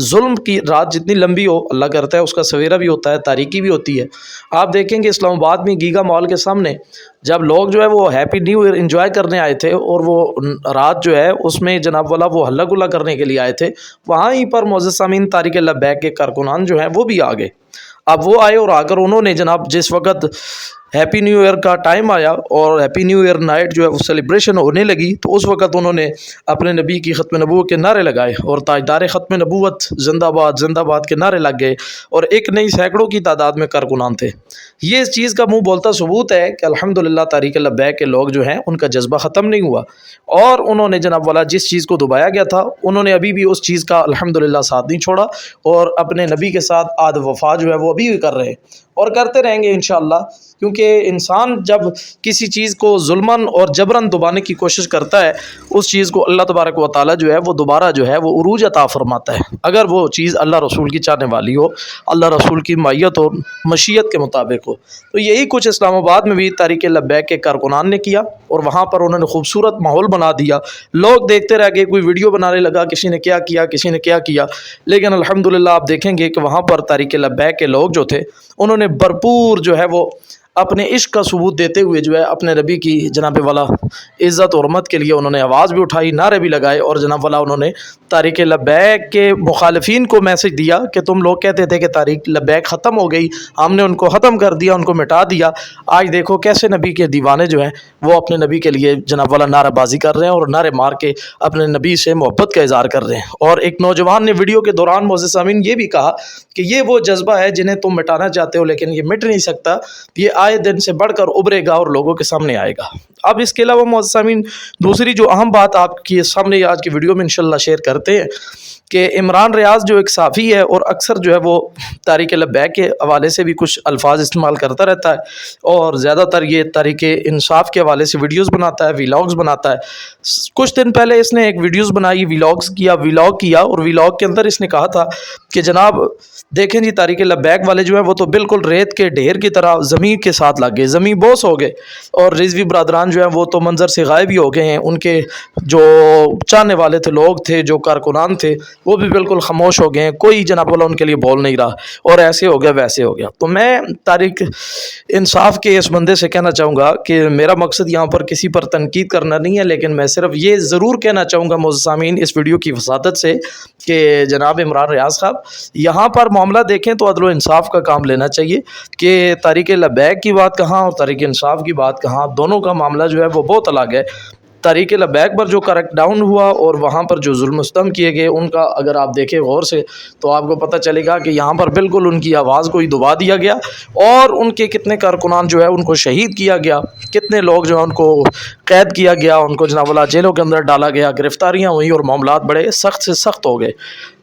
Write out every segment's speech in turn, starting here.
ظلم کی رات جتنی لمبی ہو اللہ کرتا ہے اس کا سویرا بھی ہوتا ہے، تاریکی بھی ہوتی ہے۔ آپ دیکھیں گے اسلام آباد میں گیگا مال کے سامنے جب لوگ جو ہے وہ ہیپی نیو ایئر انجوائے کرنے آئے تھے اور وہ رات جو ہے اس میں جناب والا وہ ہلا گلا کرنے کے لیے آئے تھے، وہاں ہی پر معزز سامعین تحریک لبیک کے کارکنان جو ہیں وہ بھی آ گئے۔ اب وہ آئے اور آ کر انہوں نے جناب جس وقت ہیپی نیو ایئر کا ٹائم آیا اور ہیپی نیو ایئر نائٹ جو ہے وہ سیلیبریشن ہونے لگی، تو اس وقت انہوں نے اپنے نبی کی ختم نبوت کے نعرے لگائے اور تاجدار ختم نبوت زندہ باد کے نعرے لگ گئے، اور ایک نہیں سینکڑوں کی تعداد میں کارکنان تھے۔ یہ اس چیز کا منہ بولتا ثبوت ہے کہ الحمدللہ تحریک لبیک کے لوگ جو ہیں ان کا جذبہ ختم نہیں ہوا، اور انہوں نے جناب والا جس چیز کو دبایا گیا تھا انہوں نے ابھی بھی اس چیز کا الحمدللہ ساتھ نہیں چھوڑا، اور اپنے نبی کے ساتھ عہد وفا جو ہے وہ ابھی بھی کر رہے ہیں اور کرتے رہیں گے انشاءاللہ، کیونکہ انسان جب کسی چیز کو ظلماً اور جبراً دبانے کی کوشش کرتا ہے اس چیز کو اللہ تبارک و تعالیٰ جو ہے وہ دوبارہ جو ہے وہ عروج عطا فرماتا ہے، اگر وہ چیز اللہ رسول کی چاہنے والی ہو، اللہ رسول کی مائیت اور مشیت کے مطابق ہو۔ تو یہی کچھ اسلام آباد میں بھی تحریک لبیک کے کارکنان نے کیا، اور وہاں پر انہوں نے خوبصورت ماحول بنا دیا، لوگ دیکھتے رہ گئے، کوئی ویڈیو بنانے لگا کسی نے کیا کیا کسی نے کیا کیا، لیکن الحمدللہ آپ دیکھیں گے کہ وہاں پر تحریک لبیک کے لوگ جو تھے انہوں نے بھرپور جو ہے وہ اپنے عشق کا ثبوت دیتے ہوئے جو ہے اپنے نبی کی جناب والا عزت اور حرمت کے لیے انہوں نے آواز بھی اٹھائی، نعرے بھی لگائے، اور جناب والا انہوں نے تحریک لبیک کے مخالفین کو میسج دیا کہ تم لوگ کہتے تھے کہ تحریک لبیک ختم ہو گئی، ہم نے ان کو ختم کر دیا، ان کو مٹا دیا، آج دیکھو کیسے نبی کے دیوانے جو ہیں وہ اپنے نبی کے لیے جناب والا نعرہ بازی کر رہے ہیں اور نعرے مار کے اپنے نبی سے محبت کا اظہار کر رہے ہیں۔ اور ایک نوجوان نے ویڈیو کے دوران معزز سامعین یہ بھی کہا کہ یہ وہ جذبہ ہے جنہیں تم مٹانا چاہتے ہو لیکن یہ مٹ نہیں سکتا، یہ آئے دن سے بڑھ کر ابھرے گا اور لوگوں کے سامنے آئے گا۔ اب اس کے علاوہ معزز سامعین دوسری جو اہم بات آپ کے سامنے آج کی ویڈیو میں انشاءاللہ شیئر کرتے ہیں کہ عمران ریاض جو ایک صحافی ہے اور اکثر جو ہے وہ تحریک لبیک کے حوالے سے بھی کچھ الفاظ استعمال کرتا رہتا ہے، اور زیادہ تر یہ تحریک انصاف کے حوالے سے ویڈیوز بناتا ہے، ویلاگز بناتا ہے۔ کچھ دن پہلے اس نے ایک ویڈیوز بنائی، ویلاگ کیا، اور ویلاگ کے اندر اس نے کہا تھا کہ جناب دیکھیں جی تحریک لبیک والے جو ہیں وہ تو بالکل ریت کے ڈھیر کی طرح زمین کے ساتھ لگ گئے، زمین بوس ہو گئے، اور رضوی برادران جو ہیں وہ تو منظر سے غائب ہی ہو گئے ہیں، ان کے جو چاہنے والے تھے، لوگ تھے، جو کارکنان تھے، وہ بھی بالکل خاموش ہو گئے ہیں، کوئی جناب والا ان کے لیے بول نہیں رہا، اور ایسے ہو گیا ویسے ہو گیا۔ تو میں تحریک انصاف کے اس بندے سے کہنا چاہوں گا کہ میرا مقصد یہاں پر کسی پر تنقید کرنا نہیں ہے، لیکن میں صرف یہ ضرور کہنا چاہوں گا معزز سامعین اس ویڈیو کی وساطت سے کہ جناب عمران ریاض صاحب یہاں پر معاملہ دیکھیں تو عدل و انصاف کا کام لینا چاہیے کہ تحریک لبیک کی بات کہاں اور تحریک انصاف کی بات کہاں، دونوں کا معاملہ جو ہے وہ بہت الگ ہے۔ تحریک لبیک پر جو کریکٹ ڈاؤن ہوا اور وہاں پر جو ظلم و ستم کیے گئے ان کا اگر آپ دیکھیں غور سے تو آپ کو پتہ چلے گا کہ یہاں پر بالکل ان کی آواز کو ہی دبا دیا گیا، اور ان کے کتنے کارکنان جو ہے ان کو شہید کیا گیا، کتنے لوگ جو ہیں ان کو قید کیا گیا، ان کو جناب اللہ جیلوں کے اندر ڈالا گیا، گرفتاریاں ہوئیں اور معاملات بڑے سخت سے سخت ہو گئے۔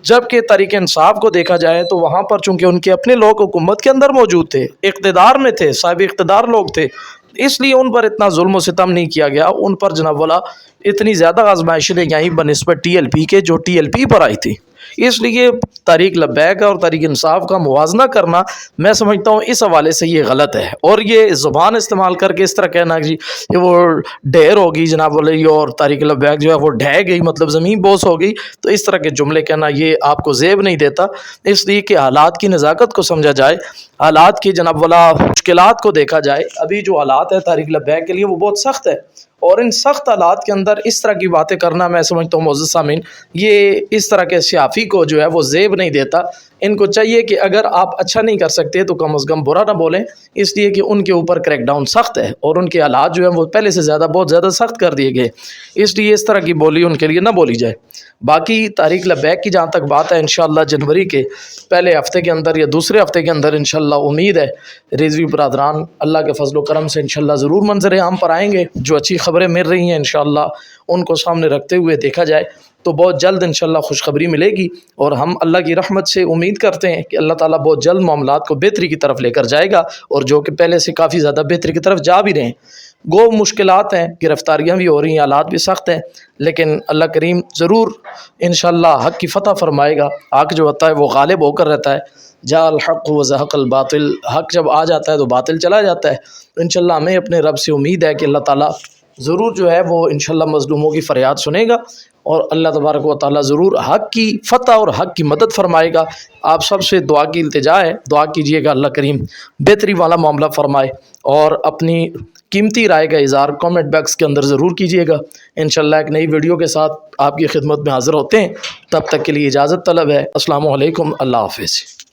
جبکہ تحریک انصاف کو دیکھا جائے تو وہاں پر چونکہ ان کے اپنے لوگ حکومت کے اندر موجود تھے، اقتدار میں تھے، صاحب اقتدار لوگ تھے، اس لیے ان پر اتنا ظلم و ستم نہیں کیا گیا، ان پر جناب والا اتنی زیادہ آزمائشیں نہیں آئیں بنسبت ٹی ایل پی کے جو ٹی ایل پی پر آئی تھی۔ اس لیے تحریک لبیک اور تحریک انصاف کا موازنہ کرنا میں سمجھتا ہوں اس حوالے سے یہ غلط ہے، اور یہ زبان استعمال کر کے اس طرح کہنا کہ یہ وہ ڈھیر ہوگی جناب والے اور تحریک لبیک جو ہے وہ ڈھہ گئی مطلب زمین بوس ہو گئی، تو اس طرح کے جملے کہنا یہ آپ کو زیب نہیں دیتا، اس لیے کہ حالات کی نزاکت کو سمجھا جائے، حالات کی جناب والا مشکلات کو دیکھا جائے۔ ابھی جو حالات ہے تحریک لبیک کے لیے وہ بہت سخت ہے، اور ان سخت حالات کے اندر اس طرح کی باتیں کرنا میں سمجھتا ہوں معزز سامعین یہ اس طرح کے صحافی کو جو ہے وہ زیب نہیں دیتا۔ ان کو چاہیے کہ اگر آپ اچھا نہیں کر سکتے تو کم از کم برا نہ بولیں، اس لیے کہ ان کے اوپر کریک ڈاؤن سخت ہے اور ان کے حالات جو ہیں وہ پہلے سے بہت زیادہ سخت کر دیے گئے، اس لیے اس طرح کی بولی ان کے لیے نہ بولی جائے۔ باقی تحریک لبیک کی جہاں تک بات ہے انشاءاللہ جنوری کے پہلے ہفتے کے اندر یا دوسرے ہفتے کے اندر انشاءاللہ امید ہے رضوی برادران اللہ کے فضل و کرم سے انشاءاللہ ضرور منظر عام پر آئیں گے، جو اچھی خبریں مل رہی ہیں انشاءاللہ ان کو سامنے رکھتے ہوئے دیکھا جائے تو بہت جلد انشاءاللہ خوشخبری ملے گی، اور ہم اللہ کی رحمت سے امید کرتے ہیں کہ اللہ تعالیٰ بہت جلد معاملات کو بہتری کی طرف لے کر جائے گا، اور جو کہ پہلے سے کافی زیادہ بہتری کی طرف جا بھی رہے ہیں۔ گو مشکلات ہیں، گرفتاریاں بھی ہو رہی ہیں، حالات بھی سخت ہیں، لیکن اللہ کریم ضرور انشاءاللہ حق کی فتح فرمائے گا۔ حق جو ہوتا ہے وہ غالب ہو کر رہتا ہے، جاء الحق وزہق الباطل، حق جب آ جاتا ہے تو باطل چلا جاتا ہے۔ انشاءاللہ ہمیں اپنے رب سے امید ہے کہ اللہ تعالیٰ ضرور جو ہے وہ انشاءاللہ مظلوموں کی فریاد سنے گا، اور اللہ تبارک و تعالیٰ ضرور حق کی فتح اور حق کی مدد فرمائے گا۔ آپ سب سے دعا کی التجا ہے، دعا کیجیے گا اللہ کریم بہتری والا معاملہ فرمائے، اور اپنی قیمتی رائے کا اظہار کامنٹ باکس کے اندر ضرور کیجیے گا۔ انشاءاللہ ایک نئی ویڈیو کے ساتھ آپ کی خدمت میں حاضر ہوتے ہیں، تب تک کے لیے اجازت طلب ہے۔ السلام علیکم، اللہ حافظ۔